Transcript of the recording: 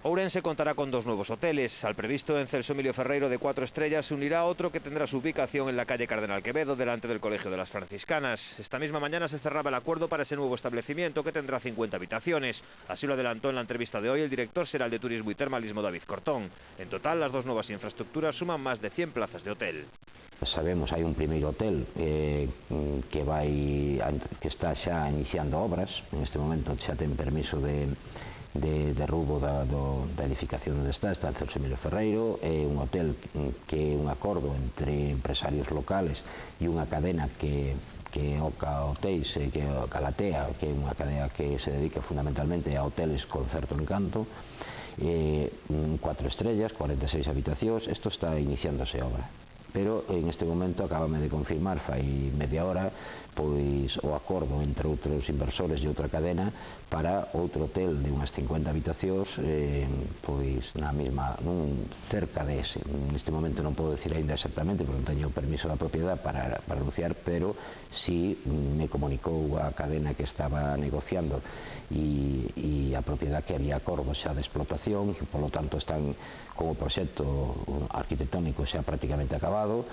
Ourense contará con 2 nuevos hoteles. Al previsto en Celso Emilio Ferreiro de 4 estrellas se unirá otro que tendrá su ubicación en la calle Cardenal Quevedo, delante del Colegio de las Franciscanas. Esta misma mañana se cerraba el acuerdo para ese nuevo establecimiento que tendrá 50 habitaciones. Así lo adelantó en la entrevista de hoy el director general de Turismo y Termalismo, David Cortón. En total, las 2 nuevas infraestructuras suman más de 100 plazas de hotel. Sabemos, hai un primeiro hotel que está xa iniciando obras. En este momento xa ten permiso de derrubo da edificación onde está en Celso Emilio Ferreiro. É un hotel que é un acordo entre empresarios locales e unha cadena que é Oca Hotéis, que é Galatea, que é unha cadena que se dedica fundamentalmente a hoteles con certo encanto. 4 estrellas, 46 habitacións. Isto está iniciándose obra, pero en este momento acabame de confirmar fai media hora pois o acordo entre outros inversores e outra cadena para outro hotel de unhas 50 habitacións pois na mesma, cerca dese. Neste momento non podo decir ainda exactamente porque non teño o permiso da propiedade para anunciar, pero si me comunicou a cadena que estaba negociando e a propiedade que había acordo xa de explotación e, polo tanto, están con o proxecto arquitectónico xa prácticamente acabado.